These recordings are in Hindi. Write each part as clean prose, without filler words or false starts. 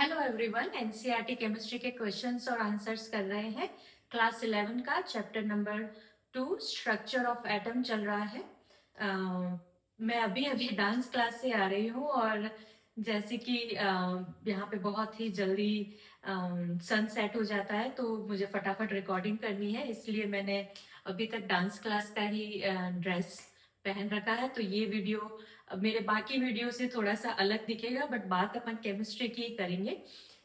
हेलो एवरीवन, एनसीईआरटी केमिस्ट्री के क्वेश्चंस और आंसर्स कर रहे हैं। क्लास 11 का chapter number 2 structure of atom चल रहा है। मैं अभी अभी डांस क्लास से आ रही हूँ और जैसे कि यहाँ पे बहुत ही जल्दी सन सेट हो जाता है तो मुझे फटाफट रिकॉर्डिंग करनी है, इसलिए मैंने अभी तक डांस क्लास का ही ड्रेस पहन रखा है। तो ये वीडियो मेरे बाकी वीडियो से थोड़ा सा अलग दिखेगा, बट बात अपन केमिस्ट्री की करेंगे।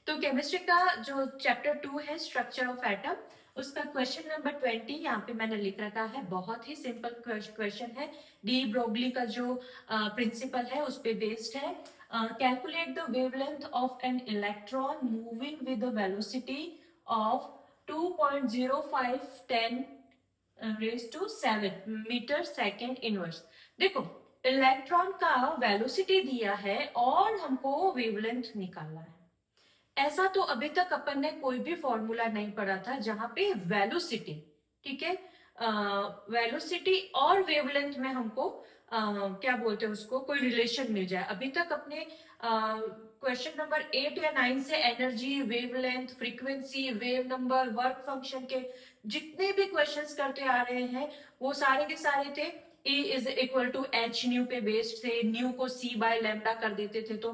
तो केमिस्ट्री का जो चैप्टर 2 है स्ट्रक्चर ऑफ एटम, उसका क्वेश्चन नंबर 20 यहाँ पे मैंने लिख रखा है। बहुत ही सिंपल क्वेश्चन है, डी ब्रोगली का जो प्रिंसिपल है उस पे बेस्ड है। Calculate the wavelength of an electron moving with the velocity of 2.0510 raise to 7 metre second inverse. देखो, इलेक्ट्रॉन का वेलोसिटी दिया है और हमको वेवलेंथ निकालना है। ऐसा तो अभी तक अपन ने कोई भी फॉर्मूला नहीं पढ़ा था जहां पे वेलोसिटी, ठीक है, वेलोसिटी और वेवलेंथ में हमको क्या बोलते हैं उसको, कोई रिलेशन मिल जाए। अभी तक अपने क्वेश्चन नंबर 8 या 9 से energy, wavelength, frequency, wave number, work function के जितने भी क्वेश्चंस करते आ रहे हैं वो सारे के सारे थे E is equal to h nu पे बेस्ड थे। न्यू को C बाय लैम्डा कर देते थे। तो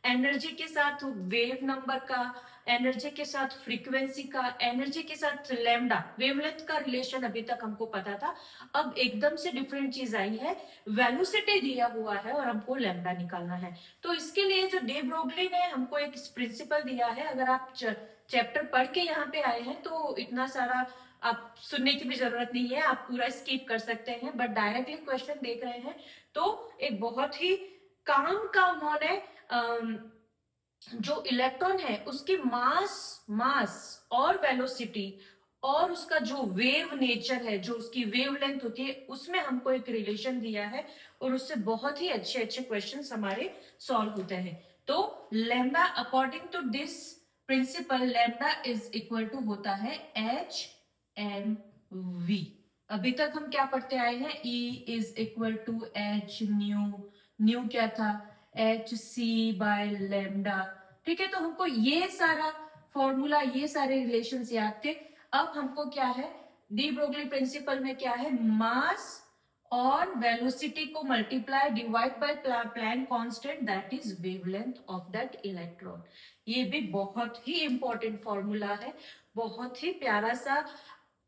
एनर्जी के साथ वेव नंबर का, एनर्जी के साथ फ्रीक्वेंसी का, एनर्जी के साथ लैम्डा, वेवलेंथ का रिलेशन अभी तक हमको पता था। अब एकदम से डिफरेंट चीज आई है, वेलोसिटी दिया हुआ है और हमको लैम्डा निकालना है। तो इसके लिए जो डे ब्रोगली ने हमको एक प्रिंसिपल दिया है, अगर आप चैप्टर पढ़ के यहाँ पे आए हैं तो इतना सारा आप सुनने की भी जरूरत नहीं है, आप पूरा स्किप कर सकते हैं। बट डायरेक्टली क्वेश्चन देख रहे हैं तो एक बहुत ही काम का उन्होंने जो इलेक्ट्रॉन है उसकी मास और वेलोसिटी और उसका जो वेव नेचर है, जो उसकी वेवलेंथ होती है, उसमें हमको एक रिलेशन दिया है और उससे बहुत ही अच्छे अच्छे क्वेश्चंस हमारे सॉल्व होते हैं। तो lambda according to this principle, lambda is equal to होता है एच एम वी। अभी तक हम क्या पढ़ते आए हैं, E is equal to h nu, nu क्या था, एच सी बाय लैम्डा। ठीक है, तो हमको ये सारा फॉर्मूला, ये सारे रिलेशंस याद थे। अब हमको क्या है, डी ब्रोगली प्रिंसिपल में क्या है, मास और वेलोसिटी को multiply divide by Planck constant, that is wavelength of that electron. ये भी बहुत ही इंपॉर्टेंट फॉर्मूला है, बहुत ही प्यारा सा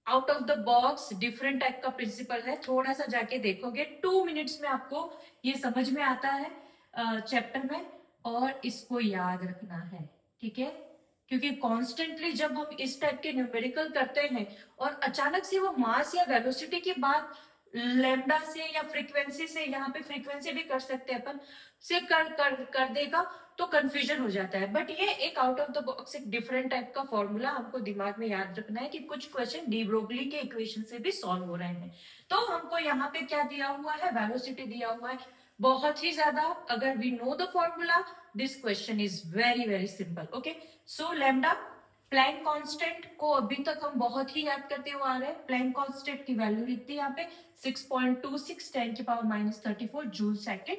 out of the box different type का प्रिंसिपल है। थोड़ा सा जाके देखोगे 2 मिनट्स में आपको ये समझ में आता है चैप्टर में, और इसको याद रखना है, ठीक है। क्योंकि कॉन्स्टेंटली जब हम इस टाइप के न्यूमेरिकल करते हैं और अचानक से वो मास या वेलोसिटी की बात लेमडा से या फ्रीक्वेंसी से, यहाँ पे फ्रीक्वेंसी भी कर सकते हैं अपन, से कर देगा तो कंफ्यूजन हो जाता है। बट ये एक आउट ऑफ द बॉक्स एक डिफरेंट टाइप का फॉर्मूला हमको दिमाग में याद रखना है कि कुछ क्वेश्चन डी ब्रोगली के इक्वेशन से भी सॉल्व हो रहे हैं। तो हमको यहाँ पे क्या दिया हुआ है, वेलोसिटी दिया हुआ है, बहुत ही ज्यादा। अगर we know the formula, this question is very very simple. Okay, so lambda, Planck constant को अभी तक हम बहुत ही याद करते हुए आ रहे हैं। प्लैंक कांस्टेंट की वैल्यू लिखते हैं यहाँ पे 6.26 10⁻⁻34 जूल सेकेंड।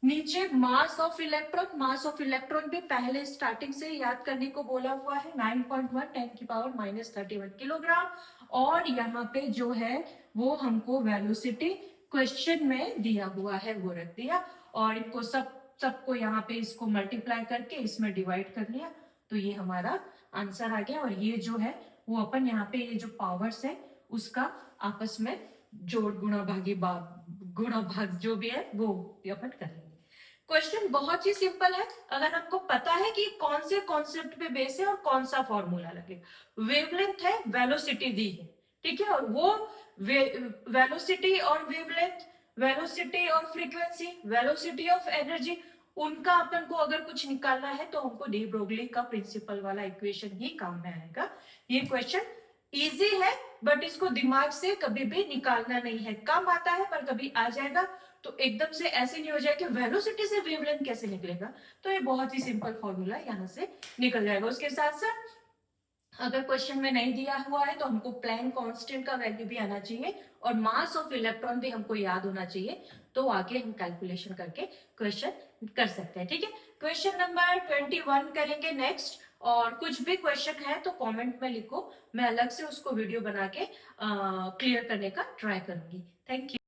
नीचे mass of electron, mass of electron भी पहले स्टार्टिंग से याद करने को बोला हुआ है, 9.1 10⁻⁻31 किलोग्राम। और यहाँ पे जो है वो हमको वेलोसिटी क्वेश्चन में दिया हुआ है, वो रख दिया। और इनको सबको यहाँ पे इसको मल्टीप्लाई करके इसमें डिवाइड कर लिया, तो ये हमारा आंसर आ गया। और ये जो है वो अपन यहाँ पे ये जो पावर्स है उसका आपस में जोड़, गुणा भाग जो भी है वो अपन करेंगे। क्वेश्चन बहुत ही सिंपल है, अगर आपको पता है कि कौन से कॉन्सेप्ट पे बेस है और कौन सा फॉर्मूला लगेगा। वेवलेंथ है, वेलोसिटी दी है, ठीक है, और वो वेलोसिटी और वेवलेंथ, वेलोसिटी और फ्रीक्वेंसी, वेलोसिटी ऑफ एनर्जी, उनका अपन को अगर कुछ निकालना है तो हमको डी ब्रोगली का प्रिंसिपल वाला इक्वेशन ही काम में आएगा। ये क्वेश्चन इजी है, बट इसको दिमाग से कभी भी निकालना नहीं है। कम आता है पर कभी आ जाएगा, तो एकदम से ऐसे नहीं हो जाए कि वेलोसिटी से वेवलेंथ कैसे निकलेगा। तो ये बहुत ही सिंपल फॉर्मूला यहाँ से निकल जाएगा। उसके साथ साथ अगर क्वेश्चन में नहीं दिया हुआ है तो हमको प्लैंक कांस्टेंट का वैल्यू भी आना चाहिए और मास ऑफ इलेक्ट्रॉन भी हमको याद होना चाहिए, तो आगे हम कैलकुलेशन करके क्वेश्चन कर सकते हैं। ठीक है, क्वेश्चन नंबर 21 करेंगे नेक्स्ट। और कुछ भी क्वेश्चन है तो कमेंट में लिखो, मैं अलग से उसको वीडियो बना के क्लियर करने का ट्राई करूंगी। Thank you.